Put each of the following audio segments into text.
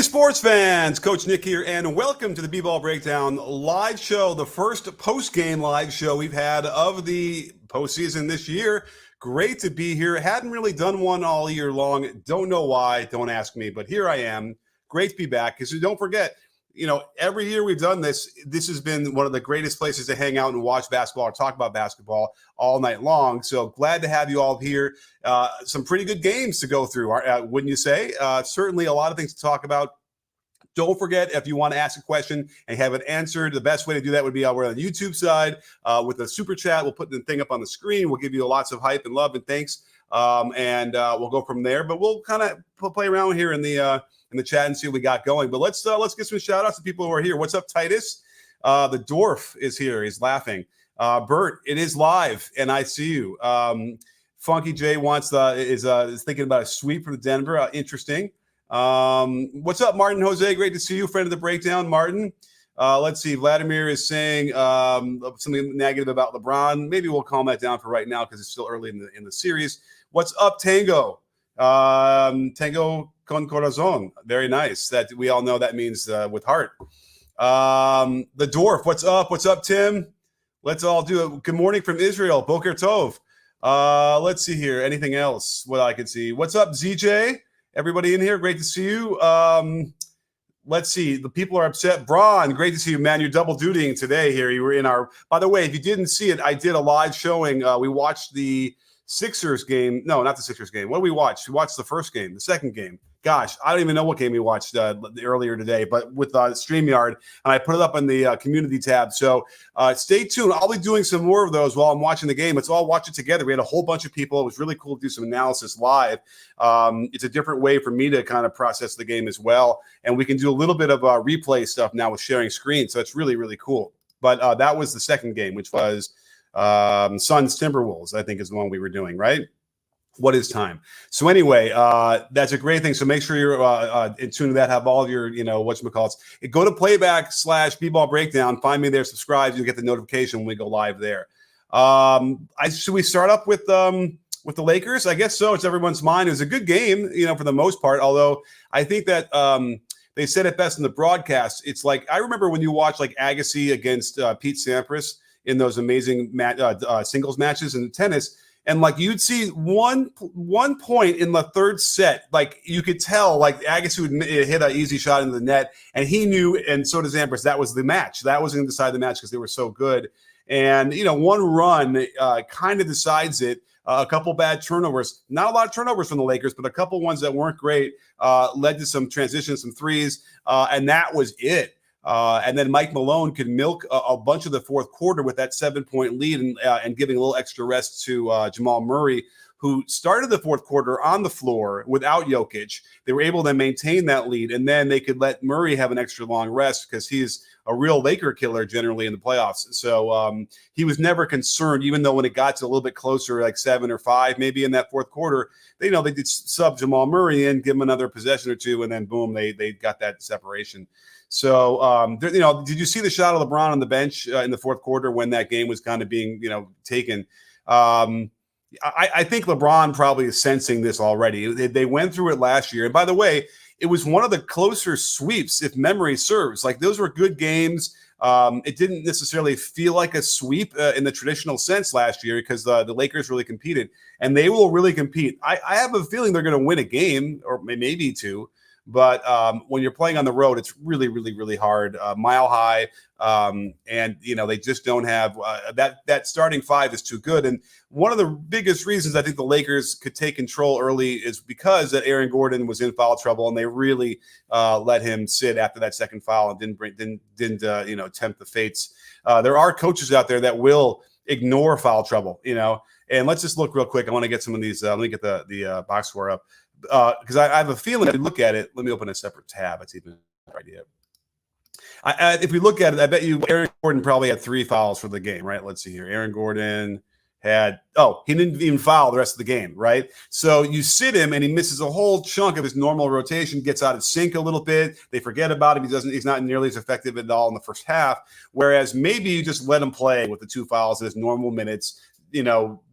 Hey, sports fans, Coach Nick here, and welcome to the B-Ball Breakdown live show, the first post-game live show we've had of the postseason this year. Great to be here. Hadn't really done one all year long. Don't know why. Don't ask me, but here I am. Great to be back. Because don't forget, every year we've done this, this has been one of the greatest places to hang out and watch basketball or talk about basketball all night long. So glad to have you all here. Some pretty good games to go through, wouldn't you say? Certainly a lot of things to talk about. Don't forget, if you want to ask a question and have it answered, the best way to do that would be over on the YouTube side with a super chat. We'll put the thing up on the screen. We'll give you lots of hype and love and thanks, and we'll go from there. But we'll kind of play around here in the chat and see what we got going. But let's get some shout outs to people who are here. What's up, Titus? The dwarf is here. He's laughing. Bert, it is live, and I see you. Funky J is thinking about a sweep for Denver. Interesting. What's up, Martin Jose? Great to see you, friend of the breakdown, Martin. Let's see. Vladimir is saying something negative about LeBron. Maybe we'll calm that down for right now because it's still early in the series. What's up, Tango? Tango con corazón. Very nice. That we all know that means with heart. The dwarf. What's up? What's up, Tim? Let's all do it. Good morning from Israel. Boker Tov. Let's see here. Anything else? What I can see. What's up, ZJ? Everybody in here, great to see you. Let's see. The people are upset. Braun, great to see you, man. You're double dutying today here. You were in our – by the way, if you didn't see it, I did a live showing. We watched the Sixers game. No, not the Sixers game. What did we watch? We watched the first game, the second game. Gosh, I don't even know what game we watched earlier today, but with StreamYard, and I put it up in the community tab. So stay tuned. I'll be doing some more of those while I'm watching the game. Let's all watch it together. We had a whole bunch of people. It was really cool to do some analysis live. It's a different way for me to kind of process the game as well. And we can do a little bit of replay stuff now with sharing screen. So it's really, really cool. But that was the second game, which was Suns Timberwolves, I think is the one we were doing, right? What is time? So anyway, that's a great thing. So make sure you're in tune to that. Have all of your, whatchamacallits. Go to playback/B-Ball Breakdown. Find me there. Subscribe. You'll get the notification when we go live there. Should we start up with the Lakers? I guess so. It's everyone's mind. It was a good game, for the most part. Although I think that they said it best in the broadcast. It's like I remember when you watch like Agassi against Pete Sampras in those amazing singles matches in tennis. And like you'd see one point in the third set, like you could tell, like Agassi would hit an easy shot into the net, and he knew, and so does Sampras, that was the match. That was going to decide the match because they were so good. And one run kind of decides it. A couple bad turnovers, not a lot of turnovers from the Lakers, but a couple ones that weren't great led to some transitions, some threes, and that was it. And then Mike Malone could milk a bunch of the fourth quarter with that 7-point lead and giving a little extra rest to Jamal Murray, who started the fourth quarter on the floor without Jokic. They were able to maintain that lead, and then they could let Murray have an extra long rest because he's a real Laker killer generally in the playoffs. So he was never concerned, even though when it got to a little bit closer, like 7 or 5, maybe in that fourth quarter, they did sub Jamal Murray in, give him another possession or two, and then boom, they got that separation. So, did you see the shot of LeBron on the bench in the fourth quarter when that game was kind of being, taken? I think LeBron probably is sensing this already. They went through it last year. And by the way, it was one of the closer sweeps, if memory serves. Like those were good games. It didn't necessarily feel like a sweep in the traditional sense last year because the Lakers really competed. And they will really compete. I have a feeling they're going to win a game or maybe two. But when you're playing on the road, it's really, really, really hard, mile high. And, they just don't have that starting five is too good. And one of the biggest reasons I think the Lakers could take control early is because that Aaron Gordon was in foul trouble and they really let him sit after that second foul and didn't tempt the fates. There are coaches out there that will ignore foul trouble, and let's just look real quick. I want to get some of these. Let me get the box score up. Because I have a feeling if you look at it, let me open a separate tab. That's even a better idea. If we look at it, I bet you Aaron Gordon probably had 3 fouls for the game, right? Let's see here. Aaron Gordon he didn't even foul the rest of the game, right? So you sit him and he misses a whole chunk of his normal rotation, gets out of sync a little bit. They forget about him. He's not nearly as effective at all in the first half. Whereas maybe you just let him play with the 2 fouls in his normal minutes,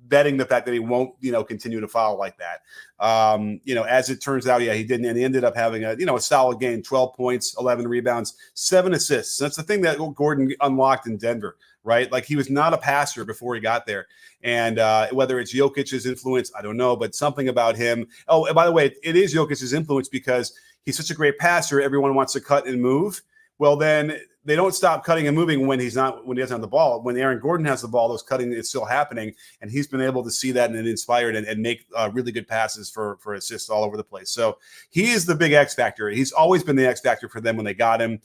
betting the fact that he won't, continue to foul like that. As it turns out, he didn't, and he ended up having a solid game: 12 points, 11 rebounds, 7 assists. That's the thing that Gordon unlocked in Denver, right? Like, he was not a passer before he got there. And whether it's Jokic's influence, I don't know, but something about him. Oh, and by the way, it is Jokic's influence because he's such a great passer. Everyone wants to cut and move. Well, then they don't stop cutting and moving when he doesn't have the ball. When Aaron Gordon has the ball, those cutting is still happening, and he's been able to see that and inspired and make really good passes for assists all over the place. So he is the big X factor. He's always been the X factor for them when they got him.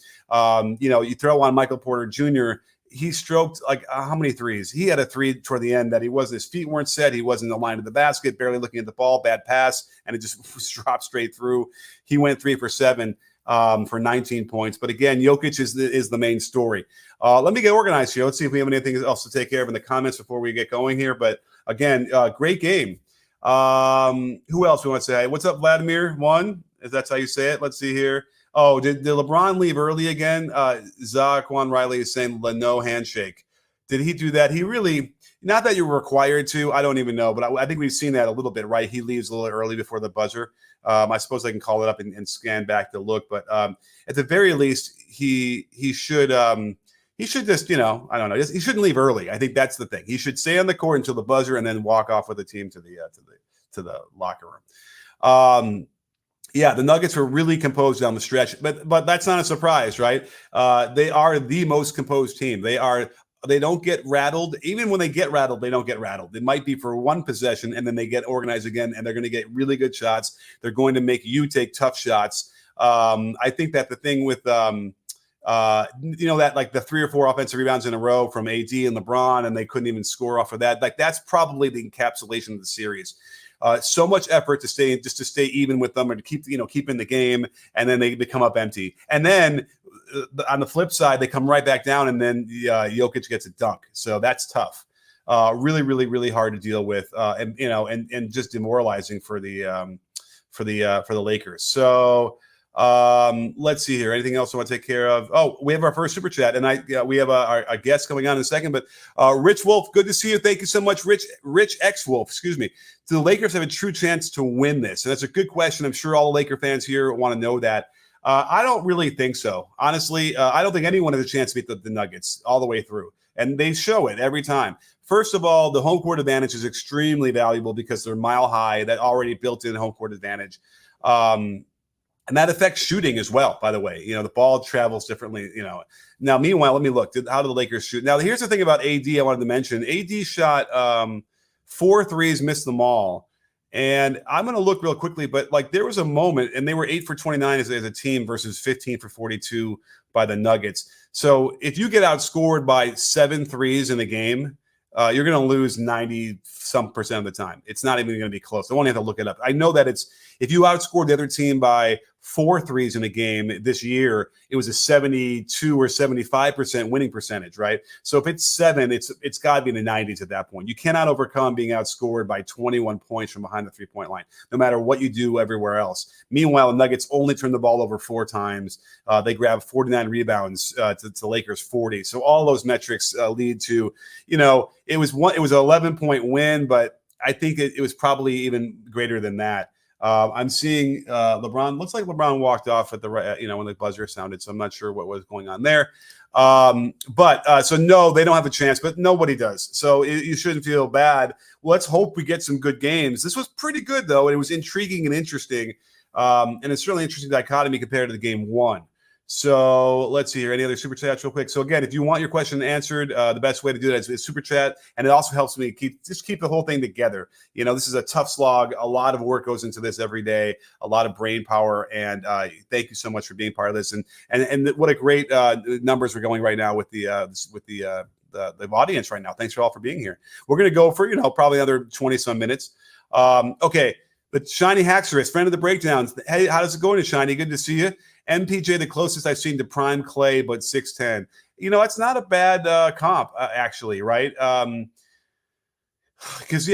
You throw on Michael Porter Jr., he stroked how many threes? He had a three toward the end that his feet weren't set. He wasn't aligned to the basket, barely looking at the ball, bad pass, and it just dropped straight through. He went 3 for 7 for 19 points. But again, Jokic is the main story. Let me get organized here. Let's see if we have anything else to take care of in the comments before we get going here. But again, great game. Who else we want to say? What's up, Vladimir? One, if that's how you say it. Let's see here. Oh, did LeBron leave early again? Zaquan Riley is saying no handshake. Did he do that? He really, not that you're required to. I don't even know, but I think we've seen that a little bit, right? He leaves a little early before the buzzer. I suppose I can call it up and scan back to look, but at the very least, he should just, I don't know, he shouldn't leave early. I think that's the thing. He should stay on the court until the buzzer and then walk off with the team to the locker room. The Nuggets were really composed down the stretch, but that's not a surprise, right? They are the most composed team. They don't get rattled. Even when they get rattled, they don't get rattled. It might be for one possession, and then they get organized again, and they're going to get really good shots. They're going to make you take tough shots. I think that the thing with, that like the 3 or 4 offensive rebounds in a row from AD and LeBron, and they couldn't even score off of that. Like, that's probably the encapsulation of the series. So much effort to stay even with them, or to keep in the game, and then they come up empty. And then on the flip side, they come right back down, and then Jokic gets a dunk. So that's tough. Really, really, really hard to deal with, and just demoralizing for the Lakers. So let's see here. Anything else I want to take care of? Oh, we have our first super chat, and we have a guest coming on in a second. But Rich Wolf, good to see you. Thank you so much, Rich X Wolf. Excuse me. Do the Lakers have a true chance to win this? And that's a good question. I'm sure all the Laker fans here want to know that. I don't really think so. Honestly, I don't think anyone has a chance to beat the Nuggets all the way through. And they show it every time. First of all, the home court advantage is extremely valuable because they're mile high, that already built in home court advantage. And that affects shooting as well, by the way. The ball travels differently, Now, meanwhile, let me look. How do the Lakers shoot? Now, here's the thing about AD I wanted to mention. AD shot 4 threes, missed them all. And I'm going to look real quickly, but there was a moment, and they were 8 for 29 as a team versus 15 for 42 by the Nuggets. So if you get outscored by 7 threes in a game, you're going to lose 90-some% of the time. It's not even going to be close. I won't have to look it up. I know that if you outscored the other team by 4 threes in a game this year, it was a 72 or 75% winning percentage, right? So if it's 7, it's got to be in the 90s at that point. You cannot overcome being outscored by 21 points from behind the 3-point line, no matter what you do everywhere else. Meanwhile, the Nuggets only turn the ball over 4 times. They grab 49 rebounds to the Lakers 40. So all those metrics lead to, it was an 11-point win, but I think it was probably even greater than that. I'm seeing LeBron. Looks like LeBron walked off at the right, when the buzzer sounded. So I'm not sure what was going on there. So no, they don't have a chance, but nobody does. So you shouldn't feel bad. Let's hope we get some good games. This was pretty good though. It was intriguing and interesting, and it's certainly interesting dichotomy compared to the game 1. So let's see here. Any other super chats real quick? So again, if you want your question answered, the best way to do that is super chat. And it also helps me keep the whole thing together. This is a tough slog. A lot of work goes into this every day, a lot of brain power. And thank you so much for being part of this. And what a great numbers we're going right now with the audience right now. Thanks for all for being here. We're going to go for, probably another 20 some minutes. Okay. The Shiny Haxorus, friend of the breakdowns. Hey, how does it going, Shiny? Good to see you. MPJ, the closest I've seen to prime Clay, but 6'10". It's not a bad comp, actually, right? Because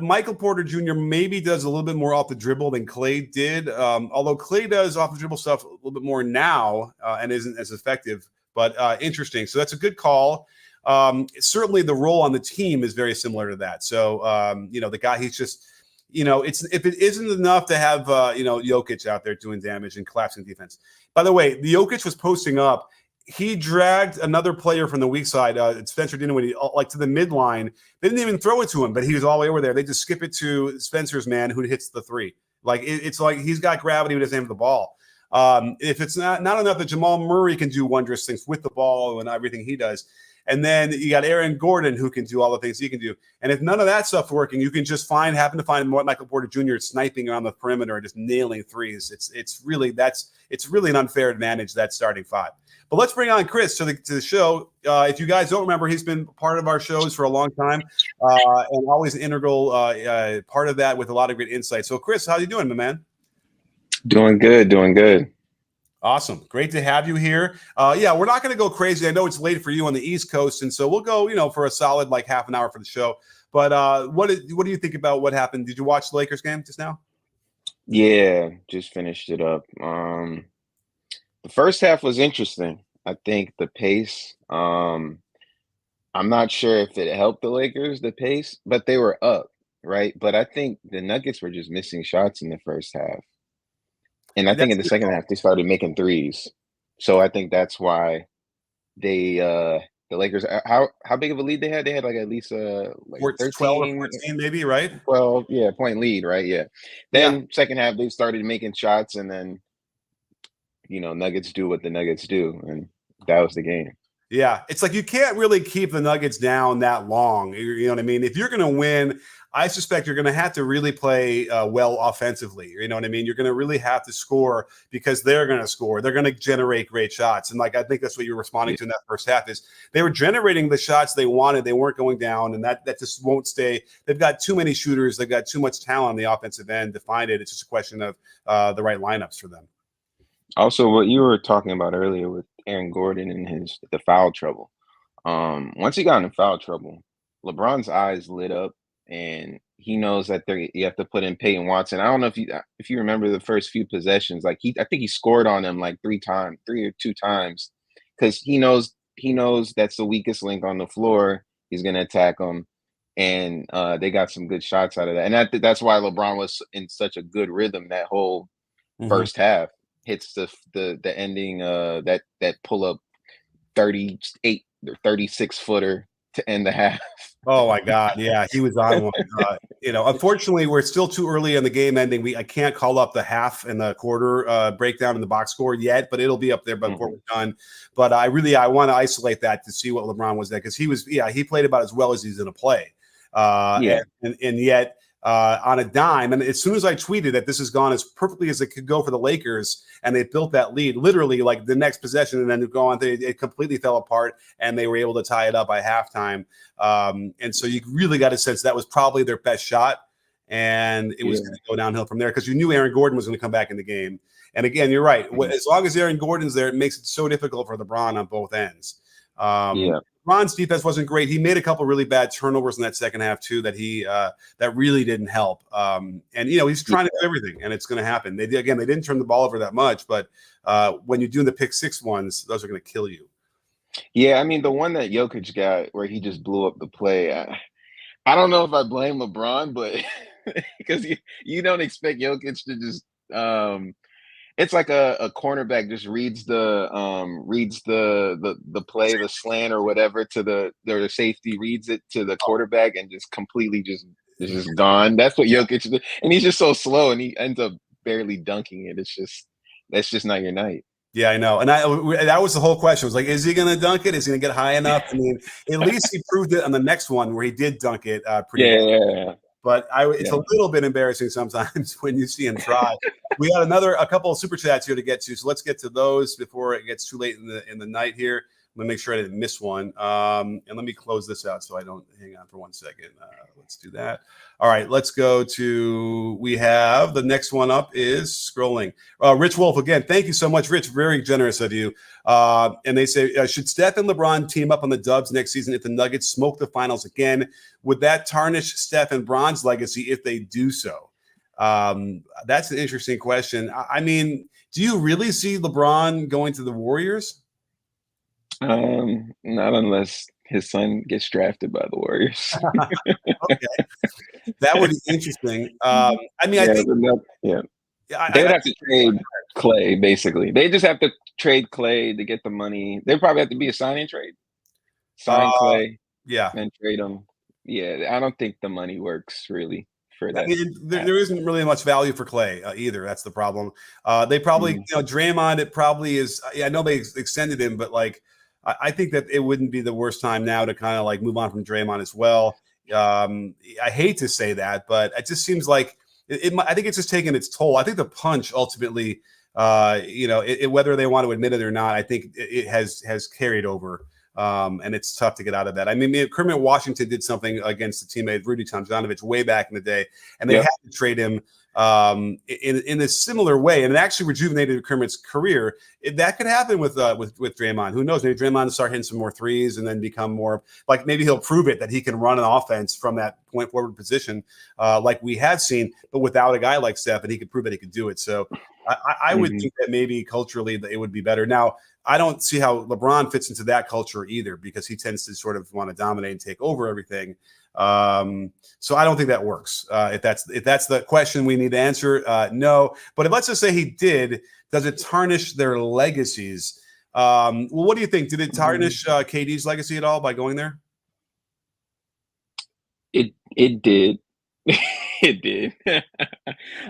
Michael Porter Jr. maybe does a little bit more off the dribble than Clay did, although Clay does off the dribble stuff a little bit more now and isn't as effective, but interesting. So that's a good call. certainly the role on the team is very similar to that. So, the guy, he's just, if it isn't enough to have, Jokic out there doing damage and collapsing defense. By the way, the Jokic was posting up. He dragged another player from the weak side, Spencer Dinwiddie, like to the midline. They didn't even throw it to him, but he was all the way over there. They just skip it to Spencer's man who hits the three. Like it's like he's got gravity, but doesn't have the ball. If it's not enough that Jamal Murray can do wondrous things with the ball and everything he does, and then you got Aaron Gordon who can do all the things he can do. And if none of that stuff's working, you can just happen to find Michael Porter Jr. sniping around the perimeter and just nailing threes. It's really an unfair advantage, that starting five. But let's bring on Chris to the show. If you guys don't remember, he's been part of our shows for a long time and always an integral part of that with a lot of great insight. So, Chris, how you doing, my man? Doing good. Awesome. Great to have you here. We're not going to go crazy. I know it's late for you on the East Coast, and so we'll go, for a solid half an hour for the show. But what do you think about what happened? Did you watch the Lakers game just now? Yeah, just finished it up. The first half was interesting. I think the pace, I'm not sure if it helped the Lakers, the pace, but they were up, right? But I think the Nuggets were just missing shots in the first half. And I think in the second half, they started making threes. So I think that's why the Lakers, how big of a lead they had? They had at least 13, 12 or 14 maybe, right? 12, point lead, right? Yeah. Then second half, they started making shots, and then, Nuggets do what the Nuggets do, and that was the game. Yeah, it's like you can't really keep the Nuggets down that long. You know what I mean? If you're going to win, I suspect you're going to have to really play well offensively. You know what I mean? You're going to really have to score because they're going to score. They're going to generate great shots. And I think that's what you're responding to in that first half is they were generating the shots they wanted. They weren't going down, and that just won't stay. They've got too many shooters. They've got too much talent on the offensive end to find it. It's just a question of the right lineups for them. Also, what you were talking about earlier with Aaron Gordon and the foul trouble. Once he got in foul trouble, LeBron's eyes lit up, and he knows that you have to put in Peyton Watson. I don't know if you remember the first few possessions. I think he scored on him 3 or 2 times, because he knows that's the weakest link on the floor. He's gonna attack him, and they got some good shots out of that. And that's why LeBron was in such a good rhythm that whole first half. Hits the ending that pull up 38 or 36 footer to end the half. Oh my God, yeah, he was on one. Unfortunately, we're still too early in the game ending. I can't call up the half and the quarter breakdown in the box score yet, but it'll be up there before we're done. But I want to isolate that to see what LeBron was there, because he played about as well as he's going to play. And yet. On a dime. And as soon as I tweeted that this has gone as perfectly as it could go for the Lakers, and they built that lead literally the next possession, and then go on, it completely fell apart, and they were able to tie it up by halftime. And so you really got a sense that was probably their best shot, and it was going to go downhill from there, because you knew Aaron Gordon was going to come back in the game. And again, you're right. As long as Aaron Gordon's there, it makes it so difficult for LeBron on both ends. LeBron's defense wasn't great. He made a couple really bad turnovers in that second half too that that really didn't help. And he's trying to do everything, and it's going to happen. They didn't turn the ball over that much, but when you're doing the pick six ones, those are going to kill you. Yeah, I mean, the one that Jokic got where he just blew up the play, I don't know if I blame LeBron, but because you don't expect Jokic to just it's like a cornerback just reads the play, the slant or whatever to the safety, reads it to the quarterback, and just completely just gone. That's what Jokic did. And he's just so slow, and he ends up barely dunking it. That's just not your night. Yeah, I know. And that was the whole question. It was is he going to dunk it? Is he going to get high enough? I mean, at least he proved it on the next one where he did dunk it pretty well. Yeah. But it's a little bit embarrassing sometimes when you see him try. We got a couple of super chats here to get to, so let's get to those before it gets too late in the night here. Let me make sure I didn't miss one. And let me close this out so I don't hang on for 1 second. Let's do that. All right, let's go to, we have the next one up is scrolling. Rich Wolf, again, thank you so much, Rich. Very generous of you. And they say, should Steph and LeBron team up on the Dubs next season if the Nuggets smoke the finals again? Would that tarnish Steph and Bron's legacy if they do so? That's an interesting question. I mean, do you really see LeBron going to the Warriors? Not unless his son gets drafted by the Warriors. Okay, that would be interesting. I mean, I Yeah, think, yeah. yeah, They would have to trade Clay, basically. They just have to trade Clay to get the money. They probably have to be a signing trade. uh, Sign Clay yeah. and trade him. Yeah, I don't think the money works really for I that. mean, there isn't really much value for Clay either. That's the problem. They probably, Mhm. Draymond, it probably is. I know they extended him, but like, I think that it wouldn't be the worst time now to kind of like move on from Draymond as well. I hate to say that, but it just seems like I think it's just taking its toll. I think the punch ultimately, whether they want to admit it or not, I think it has carried over. And it's tough to get out of that. I mean, Kermit Washington did something against the teammate Rudy Tomjanovich way back in the day, and they had to trade him in a similar way, and it actually rejuvenated Kermit's career. That could happen with Draymond. Who knows? Maybe Draymond will start hitting some more threes and then become more like maybe he'll prove it that he can run an offense from that point forward position, like we have seen, but without a guy like Steph, and he could prove that he could do it. So I would think that maybe culturally that it would be better. Now, I don't see how LeBron fits into that culture either, because he tends to sort of want to dominate and take over everything. So I don't think that works. If that's the question we need to answer, no. But let's just say he did, does it tarnish their legacies? Well, what do you think? Did it tarnish KD's legacy at all by going there? It did. It did.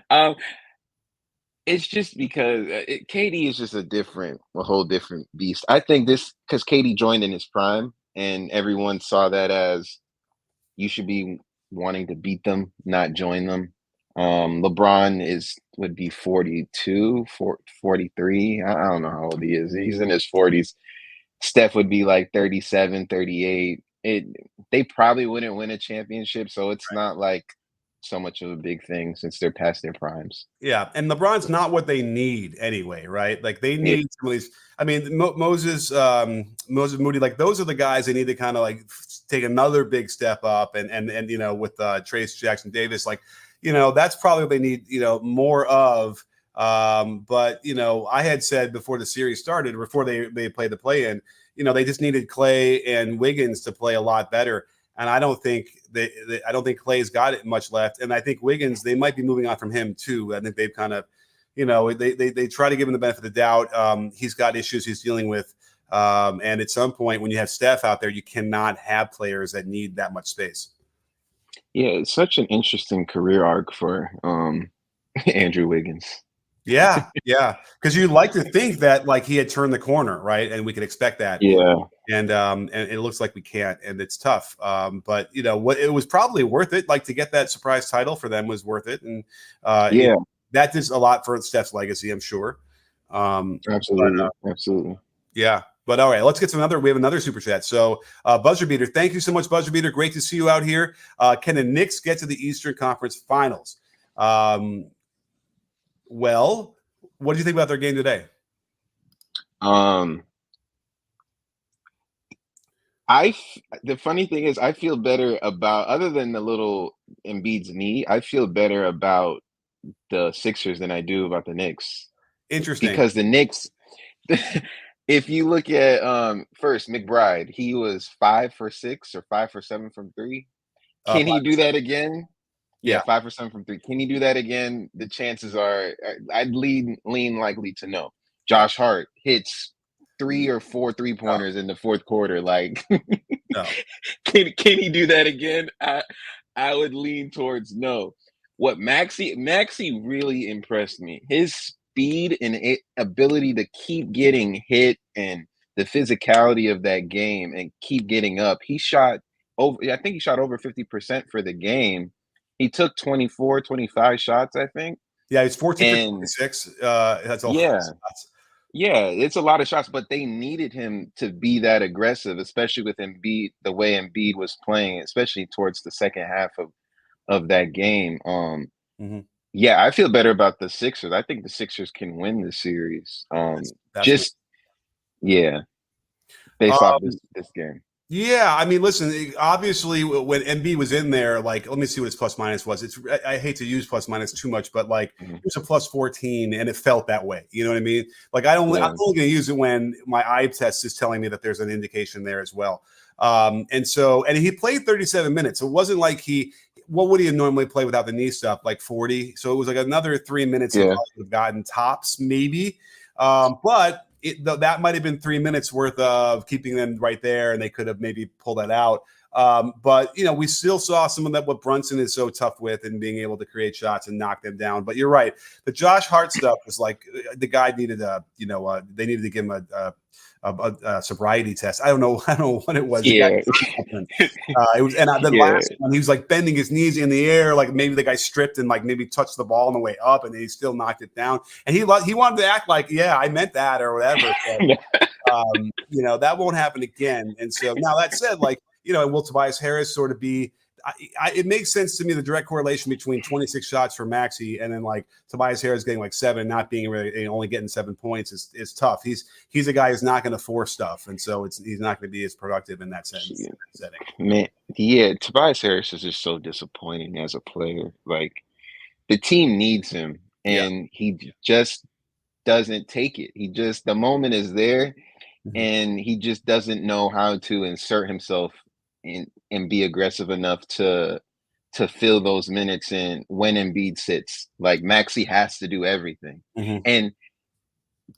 um, it's just because KD is just a whole different beast. I think this because KD joined in his prime, and everyone saw that as you should be wanting to beat them, not join them. LeBron would be 42, 43. I don't know how old he is. He's in his 40s. Steph would be like 37, 38. They probably wouldn't win a championship, so it's not like so much of a big thing since they're past their primes. Yeah, and LeBron's not what they need anyway, right? Like they Yeah. need some of these. I mean, Moses Moody, like those are the guys they need to kind of like take another big step up, and with Trace Jackson Davis, like that's probably what they need, more of. But I had said before the series started, before they played the play in, they just needed Clay and Wiggins to play a lot better. And I don't think I don't think Clay's got it much left. And I think Wiggins, they might be moving on from him too. I think they've kind of, they try to give him the benefit of the doubt. He's got issues he's dealing with. And at some point when you have Steph out there, you cannot have players that need that much space. Yeah, it's such an interesting career arc for Andrew Wiggins. Yeah, yeah. Because you'd like to think that like he had turned the corner, right? And we could expect that. Yeah. And it looks like we can't, and it's tough. But what it was probably worth it. Like to get that surprise title for them was worth it, and that did a lot for Steph's legacy, I'm sure. Absolutely, absolutely. Yeah. But all right, let's get to another. We have another super chat. So Buzzer Beater, thank you so much, Buzzer Beater. Great to see you out here. Can the Knicks get to the Eastern Conference Finals? Well, what do you think about their game today? The funny thing is, I feel better about, other than the little Embiid's knee, I feel better about the Sixers than I do about the Knicks. Interesting. Because the Knicks, if you look at first McBride, he was 5 for 6 or 5 for 7 from 3. Can he do that again? Yeah, 5 for 7 from 3. Can he do that again? The chances are, I'd lean likely to no. Josh Hart hits 3 or 4 3-pointers in the fourth quarter. Like, no. Can he do that again? I would lean towards no. What Maxey really impressed me. His speed and ability to keep getting hit and the physicality of that game and keep getting up. He shot over, I think he shot over 50% for the game. He took 24, 25 shots, I think. Yeah, he's 14 for 26. That's all. Yeah. Yeah, it's a lot of shots, but they needed him to be that aggressive, especially with Embiid, the way Embiid was playing, especially towards the second half of that game. Yeah, I feel better about the Sixers. I think the Sixers can win this series. Based off this game. Yeah, I mean, listen. Obviously, when MB was in there, like, let me see what his plus minus was. I hate to use plus minus too much, but like, it Mhm. was a plus 14, and it felt that way. You know what I mean? Like, I'm Yeah, only going to use it when my eye test is telling me that there's an indication there as well. And he played 37 minutes. So it wasn't like what would he normally play without the knee stuff? Like 40. So it was like another 3 minutes he yeah, probably would have gotten tops, maybe. But that might have been 3 minutes worth of keeping them right there, and they could have maybe pulled that out. But we still saw some of that what Brunson is so tough with and being able to create shots and knock them down. But you're right, the Josh Hart stuff was like the guy needed they needed to give him a sobriety test. I don't know what it was. The guy yeah, it was, and the yeah, last one, he was like bending his knees in the air, like maybe the guy stripped and like maybe touched the ball on the way up, and he still knocked it down. And he wanted to act like, yeah, I meant that or whatever. That won't happen again. And so now that said, like, will Tobias Harris sort of be? It makes sense to me, the direct correlation between 26 shots for Maxey and then like Tobias Harris getting like 7, not being really only getting 7 points is tough. He's a guy who's not going to force stuff, and so he's not going to be as productive in that sense. yeah. Setting. Man, yeah. Tobias Harris is just so disappointing as a player. Like the team needs him, Yeah. and he just doesn't take it. The moment is there, Mhm. and he just doesn't know how to insert himself and be aggressive enough to fill those minutes in when Embiid sits. Like Maxey has to do everything. Mhm. And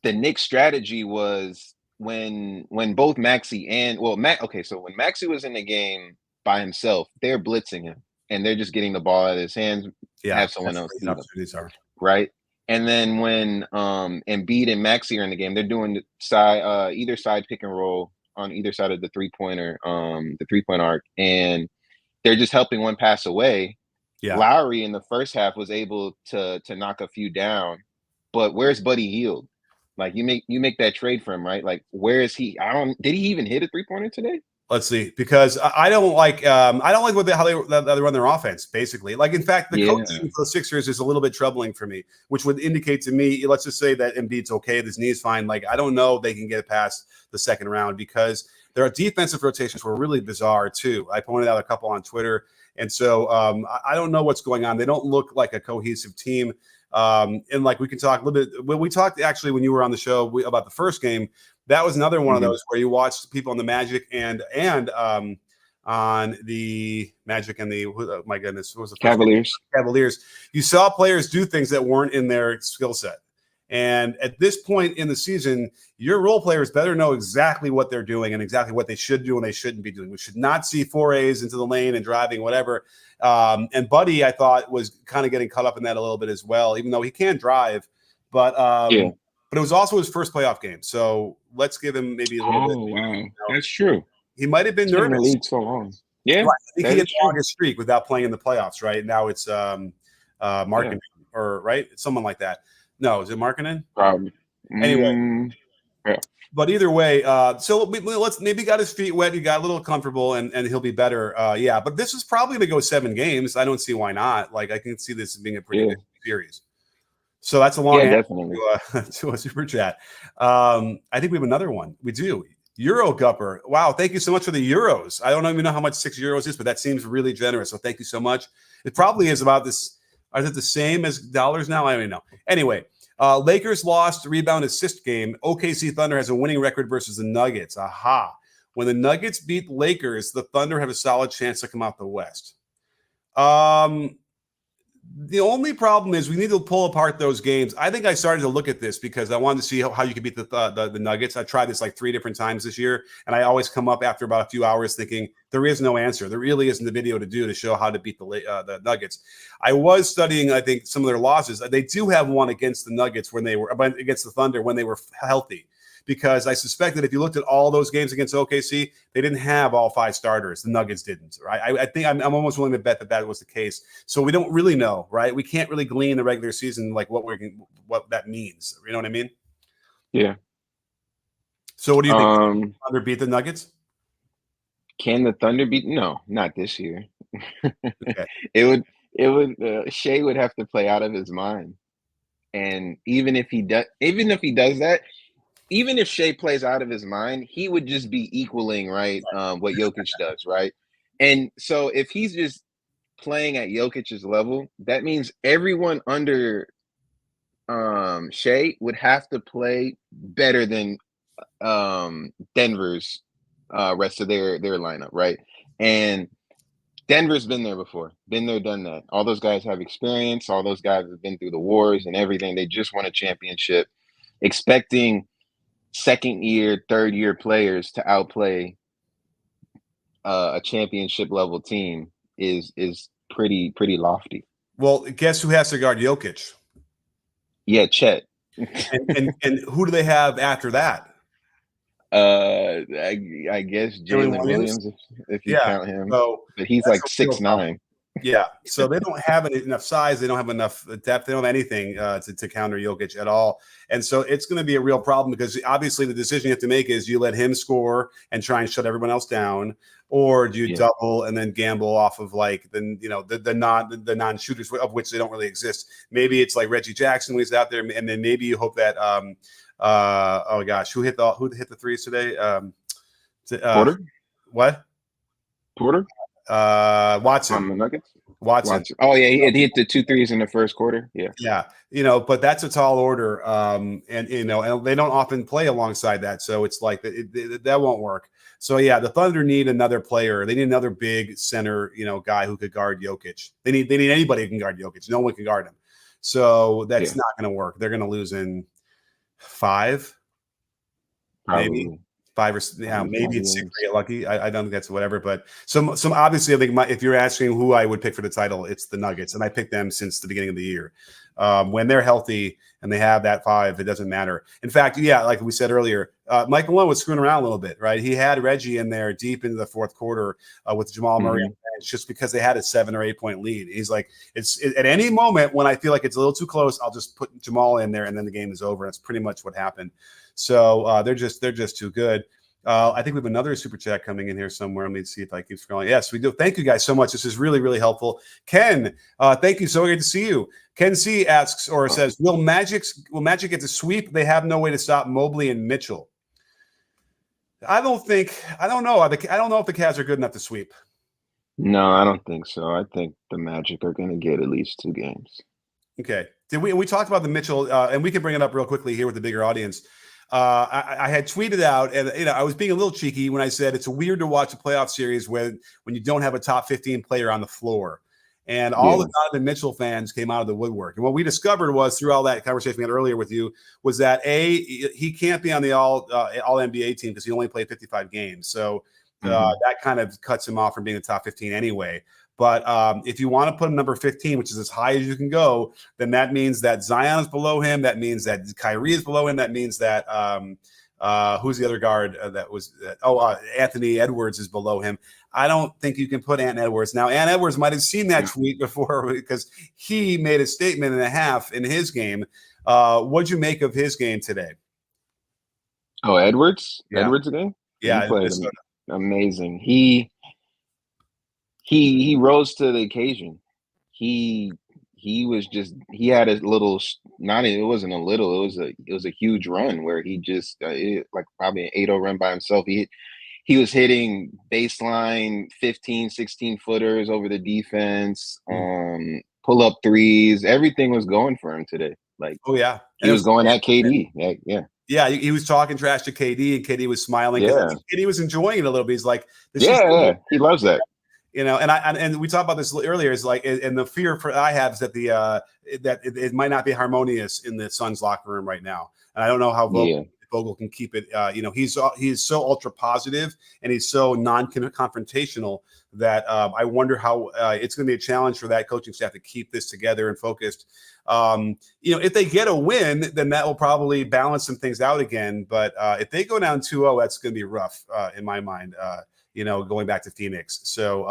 the Knicks strategy was when both Maxey and okay, so when Maxey was in the game by himself, they're blitzing him and they're just getting the ball out of his hands, Yeah, have someone that's else where his feed him, opportunities are. right? And then when Embiid and Maxey are in the game, they're doing the side either side pick and roll on either side of the the 3-point arc, and they're just helping one pass away. Yeah. Lowry in the first half was able to knock a few down, but where's Buddy Hield? Like you make that trade for him, right? Like where is he? Did he even hit a 3-pointer today? Let's see, because I don't like how they run their offense. Basically, like in fact, the Yeah, coaching for the Sixers is a little bit troubling for me, which would indicate to me, let's just say that Embiid's okay, his knee is fine. Like I don't know if they can get past the second round because their defensive rotations were really bizarre too. I pointed out a couple on Twitter, and so I don't know what's going on. They don't look like a cohesive team. And like we can talk a little bit. When we talked actually when you were on the show about the first game, that was another one of hmm those where you watched people on the Magic and on the Magic and oh my goodness, what was the first game? Cavaliers. Cavaliers. You saw players do things that weren't in their skill set. And at this point in the season, your role players better know exactly what they're doing and exactly what they should do and they shouldn't be doing. We should not see forays into the lane and driving, whatever. And Buddy, I thought, was kind of getting caught up in that a little bit as well, even though he can drive. But Yeah. but it was also his first playoff game. So let's give him maybe a little bit. Oh wow, that's true. He might have been He's been in the nervous. league so long. Yeah, Right. I think that he had is the true. longest streak without playing in the playoffs, right? Now it's Yeah, Markkinen or right? Someone like that. No, is it Markkinen? probably. Anyway, Yeah, but either way, so let's maybe got his feet wet, he got a little comfortable, and he'll be better. Yeah, but this is probably going to go 7 games. I don't see why not. Like I can see this as being a pretty yeah, good series. So that's a long yeah, answer definitely. to a super chat. I think we have another one. We do. Euro Gupper. Wow, thank you so much for the euros. I don't even know how much 6 euros is, but that seems really generous. So thank you so much. It probably is about this. Is it the same as dollars now? I don't even know. Anyway, Lakers lost rebound assist game. OKC Thunder has a winning record versus the Nuggets. Aha. When the Nuggets beat Lakers, the Thunder have a solid chance to come out the West. The only problem is we need to pull apart those games. I think I started to look at this because I wanted to see how you could beat the Nuggets. I tried this like 3 different times this year, and I always come up after about a few hours thinking there is no answer. There really isn't a video to do to show how to beat the Nuggets. I was studying, I think, some of their losses. They do have one against the Nuggets when they were against the Thunder when they were healthy. Because I suspect that if you looked at all those games against OKC, they didn't have all 5 starters. The Nuggets didn't, right? I think I'm almost willing to bet that was the case. So we don't really know, right? We can't really glean the regular season like what that means. You know what I mean? Yeah. So what do you think? Thunder beat the Nuggets? Can the Thunder beat? No, not this year. Okay. Shea would have to play out of his mind, and even if he does that, even if Shea plays out of his mind, he would just be equaling, right, what Jokic does, right? And so if he's just playing at Jokic's level, that means everyone under Shea would have to play better than Denver's rest of their lineup, right? And Denver's been there before, been there, done that. All those guys have experience. All those guys have been through the wars and everything. They just won a championship. Expecting second-year, third-year players to outplay a championship level team is pretty lofty. Well, guess who has to guard Jokic? Yeah, Chet. and who do they have after that? I guess Jalen Williams, if you count him. So but he's like 6'9". Yeah, so they don't have enough size. They don't have enough depth. They don't have anything to counter Jokic at all. And so it's going to be a real problem because obviously the decision you have to make is you let him score and try and shut everyone else down, or do you double and then gamble off of like the non-shooters of which they don't really exist. Maybe it's like Reggie Jackson when he's out there, and then maybe you hope that oh gosh, who hit the threes today? Porter? What? Porter? Watson. The Nuggets? Watson. Oh yeah, he hit the 2 threes in the first quarter. Yeah. But that's a tall order. And they don't often play alongside that. So it's like that won't work. So yeah, the Thunder need another player. They need another big center, guy who could guard Jokic. They need anybody who can guard Jokic. No one can guard him. So that's not going to work. They're going to lose in 5, Probably. maybe 5 or maybe it's 6 to get lucky. I don't think that's whatever, but some obviously I think if you're asking who I would pick for the title, it's the Nuggets, and I picked them since the beginning of the year. When they're healthy and they have that 5, it doesn't matter. In fact, like we said earlier, Mike Malone was screwing around a little bit, right? He had Reggie in there deep into the fourth quarter with Jamal Murray. It's just because they had a 7 or 8 point lead. He's like, at any moment when I feel like it's a little too close, I'll just put Jamal in there and then the game is over. That's pretty much what happened. So they're just too good. I think we have another super chat coming in here somewhere. Let me see if I keep scrolling. Yes, we do. Thank you guys so much. This is really, really helpful. Ken, thank you. So great to see you. Ken C asks or says, will Magic get to sweep? They have no way to stop Mobley and Mitchell. I don't know. I don't know if the Cavs are good enough to sweep. No, I don't think so. I think the Magic are going to get at least 2 games. Okay. We talked about the Mitchell, and we can bring it up real quickly here with the bigger audience. I had tweeted out, and I was being a little cheeky when I said it's weird to watch a playoff series when you don't have a top 15 player on the floor. And all the Donovan Mitchell fans came out of the woodwork. And what we discovered was through all that conversation we had earlier with you was that he can't be on the all NBA team because he only played 55 games. So that kind of cuts him off from being the top 15 anyway. But if you want to put him number 15, which is as high as you can go, then that means that Zion is below him. That means that Kyrie is below him. That means that who's the other guard that was Anthony Edwards is below him. I don't think you can put Ant Edwards. Now, Ant Edwards might have seen that tweet before because he made a statement and a half in his game. What'd you make of his game today? Oh, Edwards? Yeah. Edwards again? Yeah. He played amazing. He rose to the occasion. He had a little, it wasn't a little, it was a huge run where he just like probably an 8-0 run by himself. He was hitting baseline 15, 16 footers over the defense, pull up threes. Everything was going for him today. Like, he was going at KD. Yeah, he was talking trash to KD, and KD was smiling. Yeah, KD was enjoying it a little bit. He's like, he loves that. And we talked about this earlier. Is like, and the fear I have is that that it might not be harmonious in the Suns locker room right now. And I don't know how Vogel can keep it. He's so ultra positive and he's so non-confrontational that I wonder how it's going to be a challenge for that coaching staff to keep this together and focused. If they get a win, then that will probably balance some things out again. But if they go down 2-0, that's going to be rough in my mind. Going back to Phoenix. So,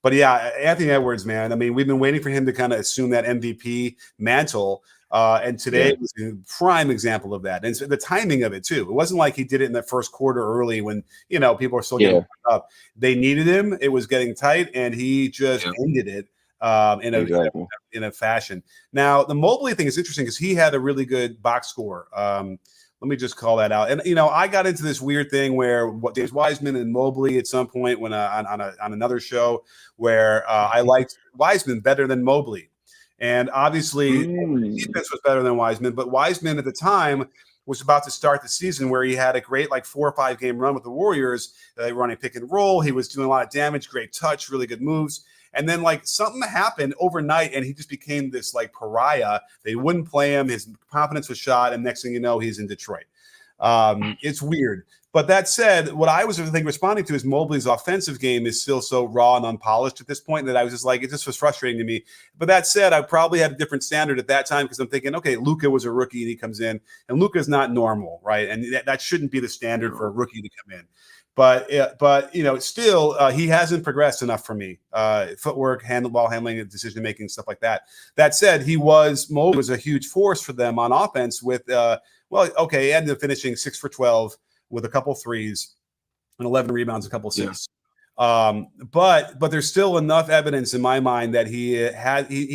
but yeah, Anthony Edwards, man. I mean, we've been waiting for him to kind of assume that MVP mantle. And today was a prime example of that. And so the timing of it too. It wasn't like he did it in the first quarter early when, people are still getting up. They needed him. It was getting tight and he just ended it. Exactly. in a fashion. Now, the Mobley thing is interesting because he had a really good box score. Let me just call that out. And I got into this weird thing where James Wiseman and Mobley at some point when on another show where I liked Wiseman better than Mobley, and obviously defense was better than Wiseman. But Wiseman at the time was about to start the season where he had a great 4 or 5 game run with the Warriors. They were running pick and roll. He was doing a lot of damage, great touch, really good moves. And then something happened overnight and he just became this pariah. They wouldn't play him. His confidence was shot. And next thing you know, he's in Detroit. It's weird. But that said, what I was responding to is Mobley's offensive game is still so raw and unpolished at this point that I was just it just was frustrating to me. But that said, I probably had a different standard at that time because I'm thinking, okay, Luka was a rookie and he comes in, and Luka's not normal, right? And that shouldn't be the standard for a rookie to come in. But still, he hasn't progressed enough for me. Footwork, ball handling, decision making, stuff like that. That said, Mobley was a huge force for them on offense. With he ended up finishing 6 for 12 with a couple threes and 11 rebounds, a couple assists. Yeah. But there's still enough evidence in my mind that he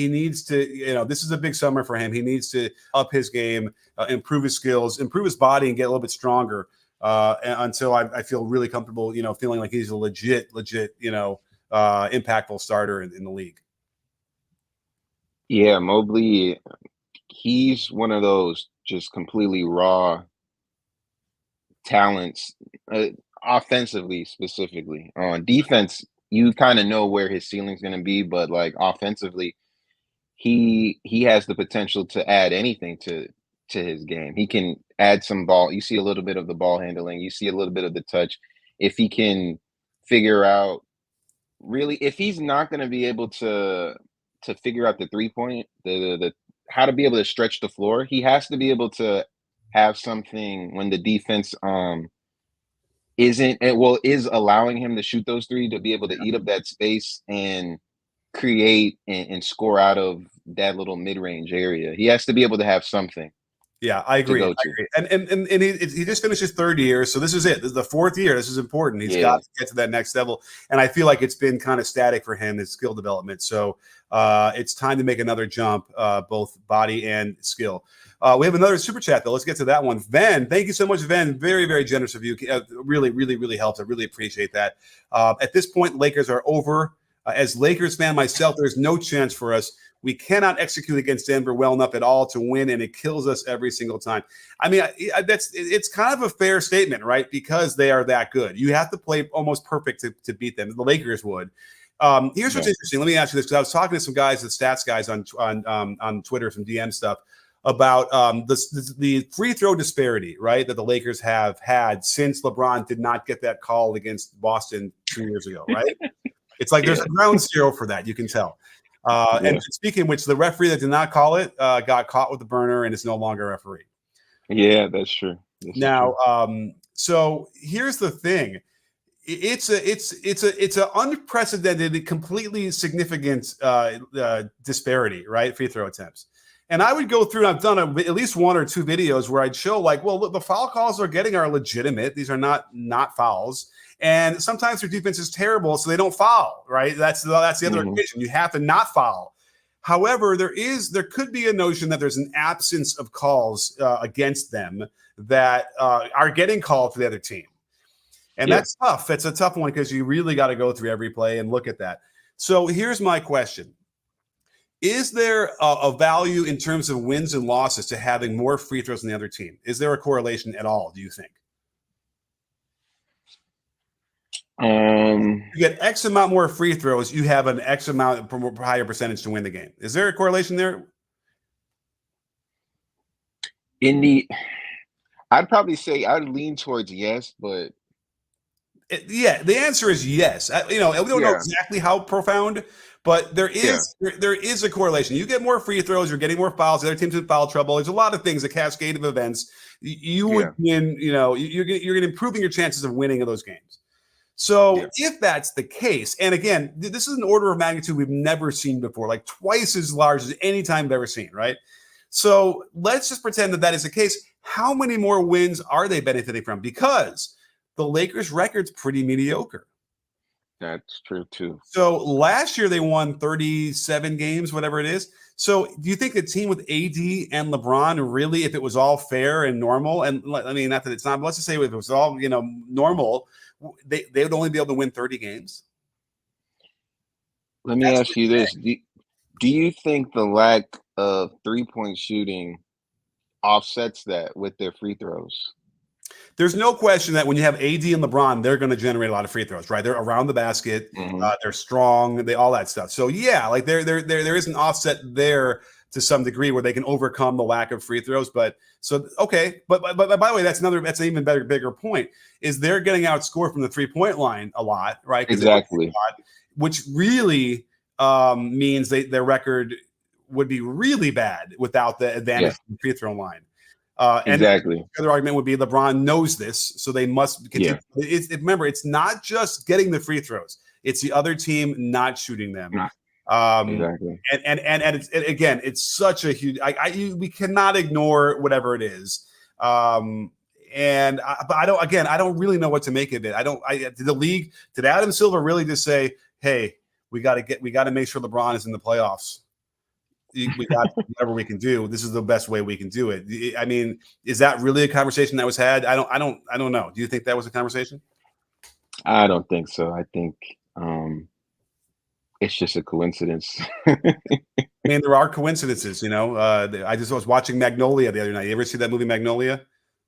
needs to. This is a big summer for him. He needs to up his game, improve his skills, improve his body, and get a little bit stronger. Until I feel really comfortable, feeling like he's a legit, impactful starter in the league. Yeah, Mobley, he's one of those just completely raw talents, offensively specifically. On defense, you kind of know where his ceiling's going to be, but offensively, he has the potential to add anything to his game. He can add some ball. You see a little bit of the ball handling. You see a little bit of the touch. If he can figure out if he's not going to be able to figure out the 3-point, the how to be able to stretch the floor, he has to be able to have something when the defense is allowing him to shoot those 3 to be able to eat up that space and create and score out of that little mid-range area. He has to be able to have something. Yeah, I agree. And he just finished his 3rd year, so this is it. This is the 4th year. This is important. He's got to get to that next level, and I feel like it's been kind of static for him, his skill development. So it's time to make another jump, both body and skill. We have another super chat though. Let's get to that one. Ven, thank you so much, Ven. Very, very generous of you. Really, really, really helps. I really appreciate that. At this point, Lakers are over. As Lakers fan myself, there's no chance for us. We cannot execute against Denver well enough at all to win, and it kills us every single time. I mean, it's kind of a fair statement, right? Because they are that good. You have to play almost perfect to beat them. The Lakers would. Here's what's interesting. Let me ask you this, because I was talking to some guys, the stats guys on Twitter, some DM stuff, about the free throw disparity, right, that the Lakers have had since LeBron did not get that call against Boston 2 years ago, right? It's there's a ground zero for that, you can tell. And speaking of which, the referee that did not call it got caught with the burner and is no longer a referee. Yeah, that's true. So here's the thing. It's an unprecedented, completely significant disparity, right? Free throw attempts. And I would go through, and I've done at least 1 or 2 videos where I'd show look, the foul calls they're getting are legitimate. These are not fouls. And sometimes their defense is terrible, so they don't foul, right? That's the other equation. You have to not foul. However, there could be a notion that there's an absence of calls against them that are getting called for the other team. And that's tough. It's a tough one because you really got to go through every play and look at that. So here's my question. Is there a value in terms of wins and losses to having more free throws than the other team? Is there a correlation at all, do you think? You get X amount more free throws, you have an X amount higher percentage to win the game. Is there a correlation there? I'd probably say I'd lean towards yes, but the answer is yes. We don't know exactly how profound, but there is a correlation. You get more free throws, you're getting more fouls. The other team's in foul trouble. There's a lot of things, a cascade of events. You would win. You're improving your chances of winning of those games. So if that's the case, and again, this is an order of magnitude we've never seen before, twice as large as any time I've ever seen, right? So let's just pretend that is the case. How many more wins are they benefiting from? Because the Lakers' record's pretty mediocre. That's true too. So last year they won 37 games, whatever it is. So do you think a team with AD and LeBron really, if it was all fair and normal, and I mean, not that it's not, but let's just say if it was all, normal, they would only be able to win 30 games? Let me That's ask you this: Do you think the lack of 3-point shooting offsets that with their free throws? There's no question that when you have AD and LeBron, they're going to generate a lot of free throws, right? They're around the basket, they're strong, all that stuff. So yeah, like there is an offset there to some degree where they can overcome the lack of free throws. But so okay, but by the way, that's an even bigger point is they're getting outscored from the 3-point line a lot, right? Exactly. Which really means their record would be really bad without the advantage from the free throw line. Exactly. And the other argument would be LeBron knows this, so they must continue. Remember, it's not just getting the free throws; it's the other team not shooting them. Exactly. And again, it's such a huge. We cannot ignore whatever it is. But I don't really know what to make of it. Did the league, did Adam Silver really just say, "Hey, we got to make sure LeBron is in the playoffs. We got whatever we can do. This is the best way we can do it." I mean, is that really a conversation that was had? I don't know. Do you think that was a conversation? I don't think so. I think it's just a coincidence. I mean, there are coincidences, I was watching Magnolia the other night. You ever see that movie Magnolia?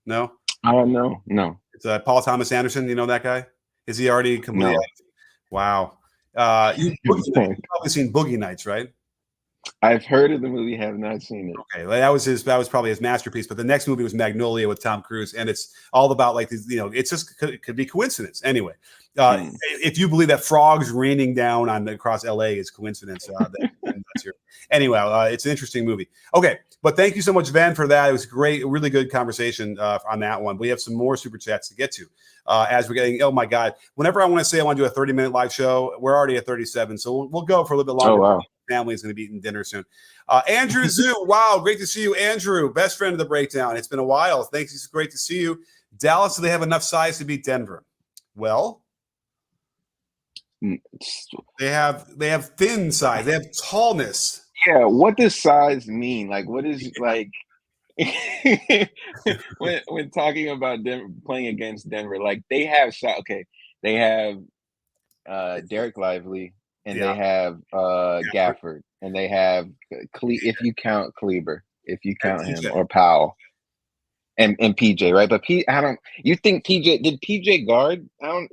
No? No. It's Paul Thomas Anderson. You know that guy? Is he already completely? No. Wow. You've probably seen Boogie Nights, right? I've heard of the movie, have not seen it. Okay, that was probably his masterpiece. But the next movie was Magnolia with Tom Cruise, and it's all about like these, it's just could be coincidence. Anyway, if you believe that frogs raining down across LA is coincidence, then that's your. Anyway, it's an interesting movie. Okay, but thank you so much, Van, for that. It was great, really good conversation on that one. We have some more super chats to get to as we're getting. Oh my God! Whenever I want to say I want to do a 30-minute live show, we're already at 37, so we'll go for a little bit longer. Oh wow! Family is going to be eating dinner soon. Andrew Zoo, wow, great to see you, Andrew, best friend of the breakdown. It's been a while. Thanks, it's great to see you. Dallas, do they have enough size to beat Denver? Well, they have thin size. They have tallness. Yeah, what does size mean? Like, what is like when talking about playing against Denver? Like, they have shot. Okay, they have Derek Lively. And they have Gafford, and they have if you count Kleber, if you count him, or Powell, and PJ, right? But you think PJ did PJ guard? How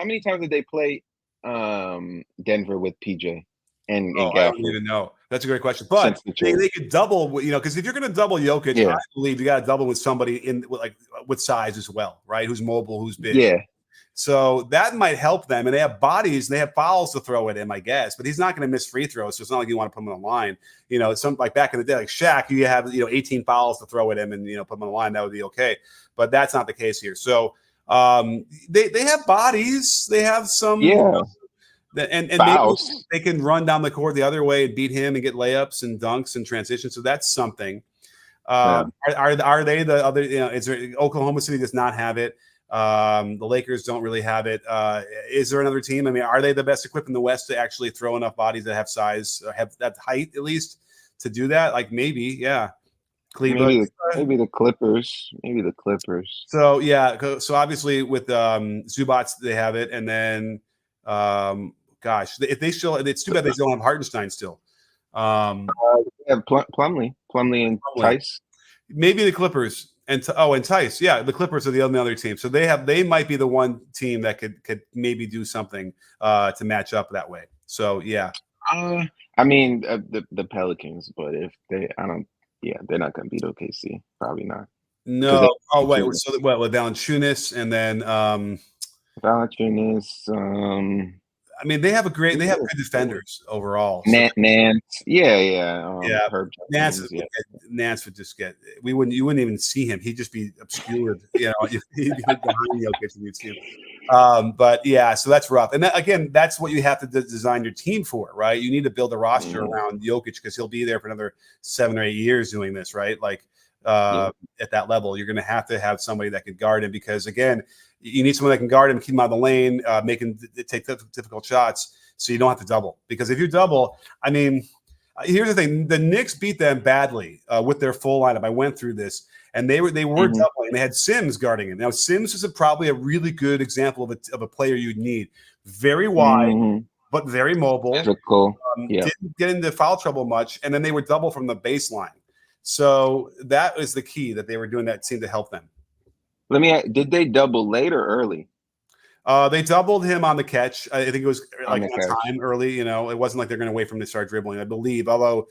many times did they play Denver with PJ and Gafford? I don't even know. That's a great question. But they could double, because if you're going to double Jokic, I believe you got to double with somebody with size as well, right? Who's mobile, who's big. Yeah. So that might help them. And they have bodies, they have fouls to throw at him, I guess. But he's not going to miss free throws, so it's not like you want to put him on the line. Some like back in the day, like Shaq, you have 18 fouls to throw at him and put him on the line. That would be okay. But that's not the case here. So they have bodies. They have some and maybe they can run down the court the other way and beat him and get layups and dunks and transitions. So that's something. Are they the other? Is there Oklahoma City does not have it? The Lakers don't really have it. Is there another team? I mean, are they the best equipped in the West to actually throw enough bodies that have size, have that height at least to do that? Like maybe, yeah. Cleveland, maybe the Clippers. So yeah, so obviously with Zubats they have it, and then if they still, it's too bad they don't have Hartenstein still. They have Plumlee and Tice. Maybe the Clippers. And Tice, yeah, the Clippers are the only other team. So they might be the one team that could maybe do something to match up that way. So yeah, I mean the Pelicans, but if they're not going to beat OKC, probably not. No. Oh wait, so with Valanciunas and then Valanciunas. I mean, they have good defenders overall. So. Nance, Nance would just get. You wouldn't even see him. He'd just be obscured. He'd be behind Jokic and you'd see him. But yeah, so that's rough. And again, that's what you have to design your team for, right? You need to build a roster around Jokic because he'll be there for another 7 or 8 years doing this, right? Like, Yeah. at that level. You're going to have somebody that can guard him because, again, you need someone that can guard him, keep him out of the lane, make him take difficult shots so you don't have to double. Because if you double, I mean, here's the thing. The Knicks beat them badly with their full lineup. I went through this, and they were doubling. They had Sims guarding him. Now, Sims is probably a really good example of a player you'd need. Very wide, but very mobile. Physical. Didn't get into foul trouble much, and then they were double from the baseline. So that is the key that they were doing that seemed to help them. Did they double late or early? They doubled him on the catch. I think it was like on catch. time early. You know, it wasn't like they're going to wait for him to start dribbling, I believe. Although,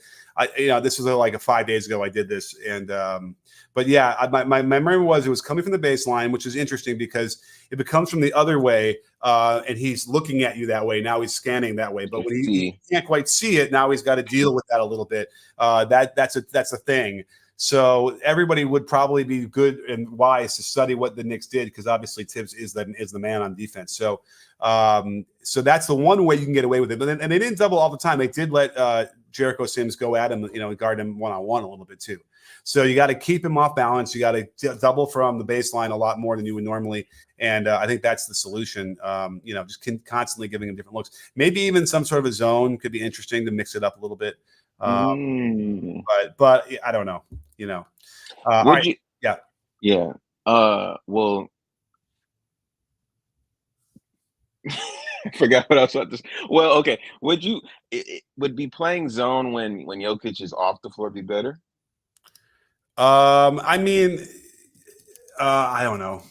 this was like 5 days ago I did this, and but yeah, my memory was it was coming from the baseline, which is interesting because if it comes from the other way, and he's looking at you that way, now he's scanning that way. But when he can't quite see it, now he's got to deal with that a little bit. That's a thing. So everybody would probably be good and wise to study what the Knicks did because obviously Tibbs is the man on defense. So so that's the one way you can get away with it. And they didn't double all the time. They did let Jericho Sims go at him, guard him one-on-one a little bit too. So you got to keep him off balance. You got to double from the baseline a lot more than you would normally. And I think that's the solution. Just constantly giving him different looks. Maybe even some sort of a zone could be interesting to mix it up a little bit. But I don't know. Would you? Yeah. Yeah. Well, I forgot what I was about to say. Well, okay. Would be playing zone when Jokic is off the floor be better? I mean, I don't know.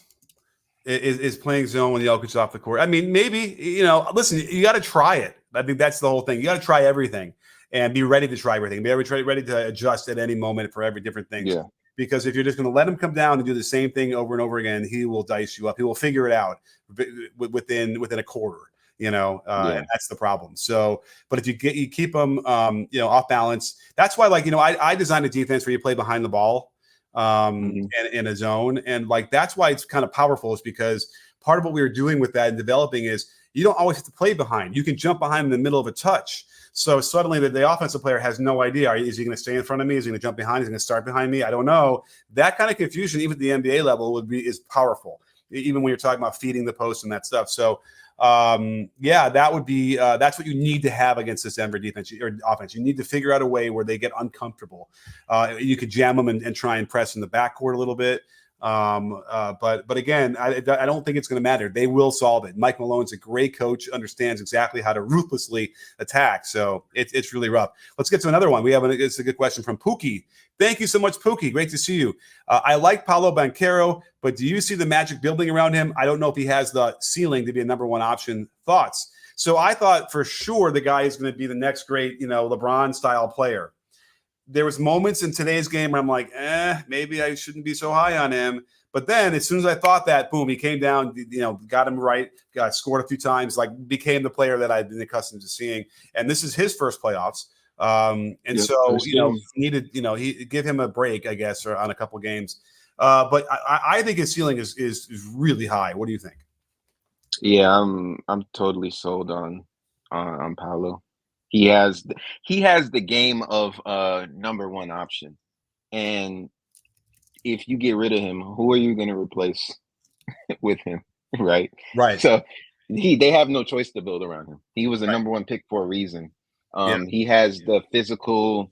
Is playing zone when Jokic is off the court? I mean, maybe. Listen, you got to try it. I think that's the whole thing. You got to try everything. And be ready to try everything. Be ready to adjust at any moment for every different thing. Yeah. Because if you're just going to let him come down and do the same thing over and over again, he will dice you up. He will figure it out within a quarter. And that's the problem. So, but if you keep him, off balance, that's why, I designed a defense where you play behind the ball, and in a zone, and that's why it's kind of powerful. Is because part of what we were doing with that and developing is you don't always have to play behind. You can jump behind in the middle of a touch. So suddenly the offensive player has no idea. Is he going to stay in front of me? Is he going to jump behind? Is he going to start behind me? I don't know. That kind of confusion, even at the NBA level, is powerful. Even when you're talking about feeding the post and that stuff. So, that would be that's what you need to have against this Denver defense or offense. You need to figure out a way where they get uncomfortable. You could jam them and try and press in the backcourt a little bit. But again, I don't think it's going to matter. They will solve it. Mike Malone's a great coach, understands exactly how to ruthlessly attack. So it's really rough. Let's get to another one. It's a good question from Pookie. Thank you so much, Pookie. Great to see you. I like Paolo Banchero, but do you see the magic building around him? I don't know if he has the ceiling to be a number one option. Thoughts? So I thought for sure the guy is going to be the next great, LeBron style player. There was moments in today's game where I'm like, maybe I shouldn't be so high on him. But then as soon as I thought that, boom, he came down, got him right, scored a few times, became the player that I've been accustomed to seeing. And this is his first playoffs. Needed, he give him a break, I guess, or on a couple games. But I think his ceiling is really high. What do you think? Yeah, I'm totally sold on Paolo. He has the game of number one option, and if you get rid of him, who are you going to replace with him? Right. So they have no choice to build around him. He was a number one pick for a reason. He has the physical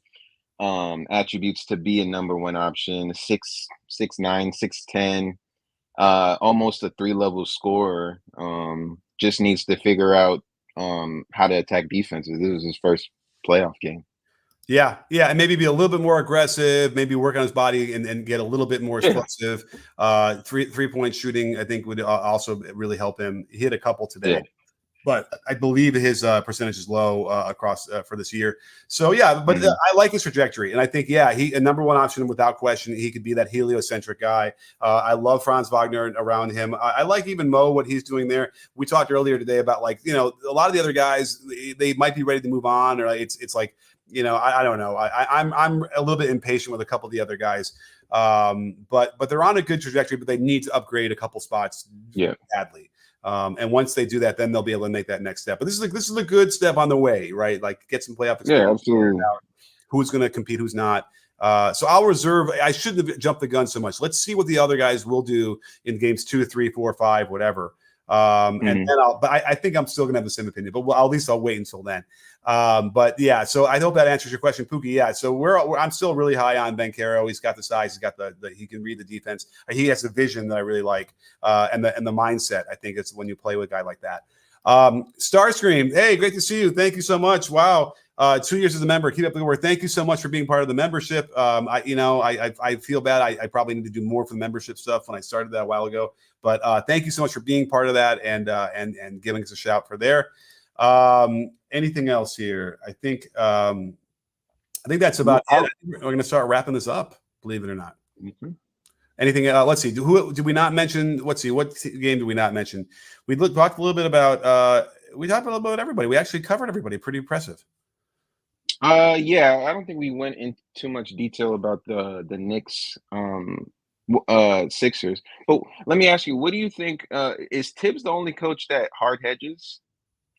attributes to be a number one option. 6'9", 6'10", almost a 3-level scorer. Just needs to figure out how to attack defenses. This was his first playoff game. Yeah, and maybe be a little bit more aggressive, maybe work on his body and get a little bit more explosive. Three-point shooting, I think, would also really help him. He hit a couple today, but I believe his percentage is low across for this year. So, but I like his trajectory. And I think, he a number one option without question. He could be that heliocentric guy. I love Franz Wagner around him. I like even Mo, what he's doing there. We talked earlier today about, a lot of the other guys, they might be ready to move on, or it's like, I don't know. I'm a little bit impatient with a couple of the other guys, but they're on a good trajectory. But they need to upgrade a couple spots badly. And once they do that, then they'll be able to make that next step. But this is a good step on the way, right? Like get some playoff experience. Yeah, absolutely. Who's going to compete, who's not, So I'll reserve. I shouldn't have jumped the gun so much. Let's see what the other guys will do in games 2, 3, 4, 5, whatever. And then but I think I'm still gonna have the same opinion. But at least I'll wait until then. But yeah, so I hope that answers your question, Pookie. Yeah, so I'm still really high on Banchero. He's got the size. He's got he can read the defense. He has the vision that I really like, and the mindset. I think it's when you play with a guy like that. Starscream, hey, great to see you. Thank you so much. Wow. 2 years as a member. Keep up the good work. Thank you so much for being part of the membership. I feel bad. I probably need to do more for the membership stuff when I started that a while ago. But thank you so much for being part of that and giving us a shout for there. Anything else here? I think that's about it. We're going to start wrapping this up. Believe it or not. Mm-hmm. Anything? Let's see. Who did we not mention? Let's see. What game did we not mention? We talked a little bit about. We talked a little bit about everybody. We actually covered everybody. Pretty impressive. Yeah, I don't think we went into too much detail about the Knicks Sixers. But let me ask you, what do you think? Is Tibbs the only coach that hard hedges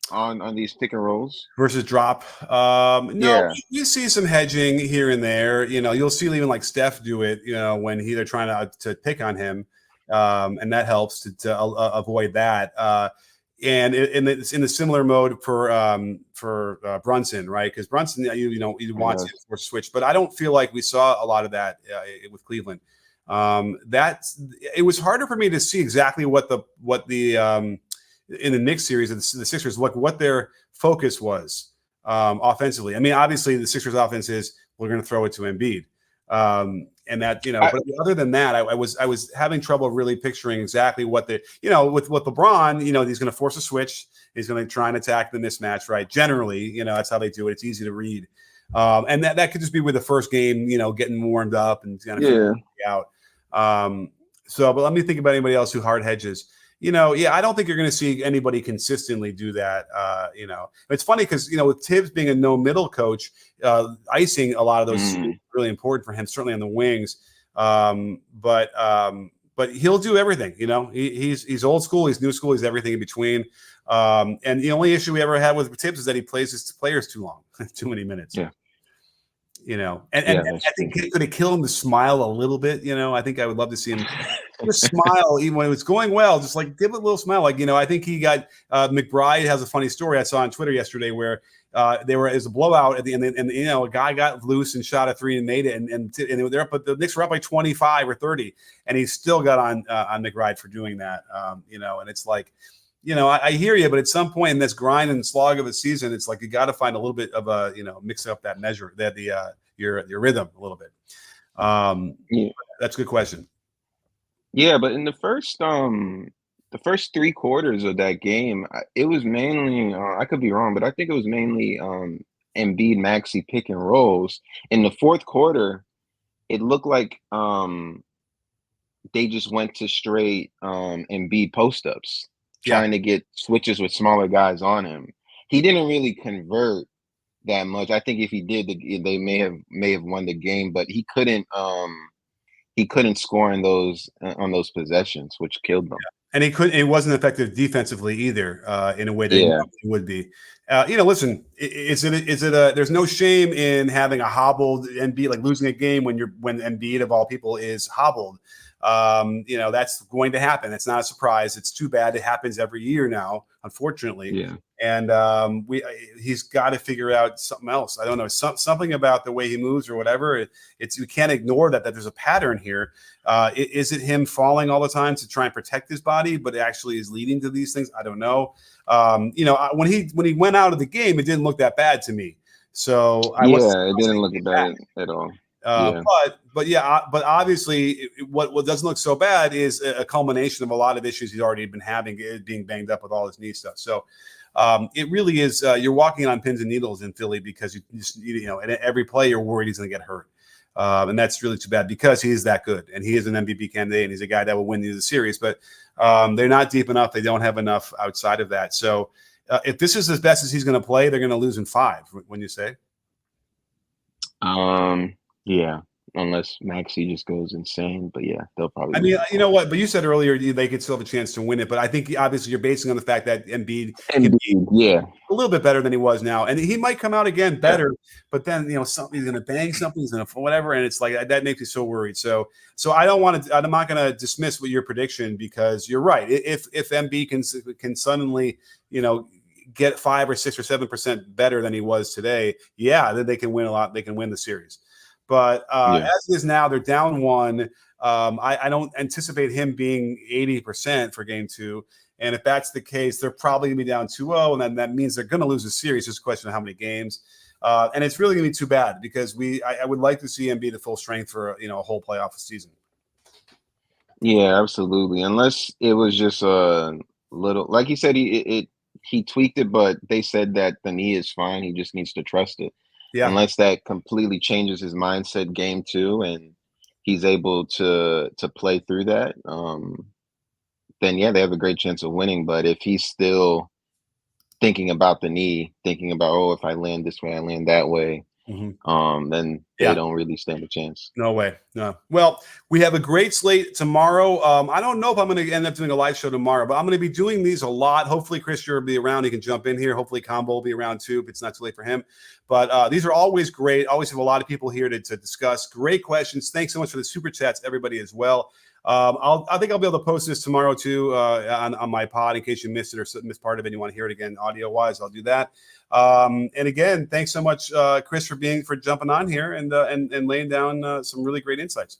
on these pick and rolls versus drop? No, yeah. you see some hedging here and there. You'll see even like Steph do it. When they're trying to pick on him, and that helps to avoid that. And it's in a similar mode for Brunson, right? Because Brunson, you want to force switch, but I don't feel like we saw a lot of that with Cleveland. It was harder for me to see exactly what the in the Knicks series of the Sixers, what their focus was offensively. I mean, obviously the Sixers offense is we're going to throw it to Embiid. And that, but other than that, I was having trouble really picturing exactly what with LeBron, he's going to force a switch. He's going to try and attack the mismatch, right? Generally, that's how they do it. It's easy to read. And that could just be with the first game, getting warmed up and kind of out. But let me think about anybody else who hard hedges. I don't think you're going to see anybody consistently do that. It's funny because, with Tibbs being a no middle coach, icing a lot of those is really important for him, certainly on the wings. But he'll do everything. He's old school, he's new school, he's everything in between. And the only issue we ever had with Tibbs is that he plays his players too long, too many minutes. Yeah. I think could it kill him to smile a little bit? I think I would love to see him just smile even when it was going well. Just like give it a little smile. Like, I think he got McBride has a funny story I saw on Twitter yesterday where it was a blowout at the end, and a guy got loose and shot a three and made it, and they're up, but the Knicks were up by 25 or 30, and he still got on McBride for doing that. And it's like, I hear you, but at some point in this grind and slog of a season, it's like you got to find a little bit of a, mix up that measure, that your rhythm a little bit. That's a good question. Yeah, but in the first 3 quarters of that game, it was mainly I could be wrong, but I think it was mainly Embiid Maxey pick and rolls. In the fourth quarter, it looked like they just went to straight Embiid post ups. Trying to get switches with smaller guys on him. He didn't really convert that much. I think if he did, they may have won the game, but he couldn't score in those on those possessions, which killed them. And he wasn't effective defensively either, in a way that he would be. Listen, there's no shame in having a hobbled Embiid, like losing a game when Embiid of all people is hobbled. That's going to happen. It's not a surprise. It's too bad. It happens every year now, unfortunately. Yeah. And he's got to figure out something else. I don't know, something about the way he moves or whatever. We can't ignore that there's a pattern here. Is it him falling all the time to try and protect his body, but it actually is leading to these things? I don't know. When he went out of the game, it didn't look that bad to me. So it didn't look bad at all. But obviously what doesn't look so bad is a culmination of a lot of issues he's already been having, being banged up with all his knee stuff. So it really is, you're walking on pins and needles in Philly because and every play you're worried he's going to get hurt. And that's really too bad because he is that good and he is an MVP candidate and he's a guy that will win you the series, but they're not deep enough. They don't have enough outside of that. So if this is as best as he's going to play, they're going to lose in 5, wouldn't you say? Yeah, unless Maxey just goes insane. But yeah, they'll probably I lose mean, in you know 4. what? But you said earlier they could still have a chance to win it. But I think obviously you're basing on the fact that Embiid can be Embiid, yeah, a little bit better than he was now, and he might come out again yeah, better. But then something he's going to bang something, he's going to whatever, and it's like that makes me so worried. So I don't want to. I'm not going to dismiss what your prediction because you're right. If Embiid can suddenly get 5 or 6 or 7% better than he was today, yeah, then they can win a lot. They can win the series. But yeah. as it is now, they're down 1. I don't anticipate him being 80% for game 2. And if that's the case, they're probably going to be down 2-0, and then that means they're going to lose the series. It's just a question of how many games. And it's really going to be too bad because I would like to see him be the full strength for a whole playoff season. Yeah, absolutely. Unless it was just a little, like you said, he tweaked it, but they said that the knee is fine. He just needs to trust it. Yeah. Unless that completely changes his mindset game 2 and he's able to play through that, then yeah, they have a great chance of winning. But if he's still thinking about the knee, thinking about, oh, if I land this way, I land that way, then they Yeah. don't really stand a chance. No way. No. Well, we have a great slate tomorrow. I don't know if I'm going to end up doing a live show tomorrow, but I'm going to be doing these a lot. Hopefully, Chris, you'll be around. He can jump in here. Hopefully, Combo will be around too, if it's not too late for him. But these are always great. Always have a lot of people here to discuss. Great questions. Thanks so much for the super chats, everybody, as well. I think I'll be able to post this tomorrow too on my pod in case you missed it or missed part of it and you want to hear it again audio wise. I'll do that. And again, thanks so much, Chris, for jumping on here and laying down some really great insights.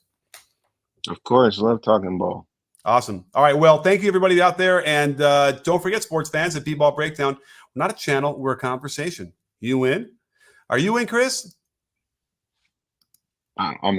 Of course, love talking ball. Awesome. All right. Well, thank you everybody out there, and don't forget, sports fans, at B-Ball Breakdown, we're not a channel, we're a conversation. You in? Are you in, Chris? I'm in.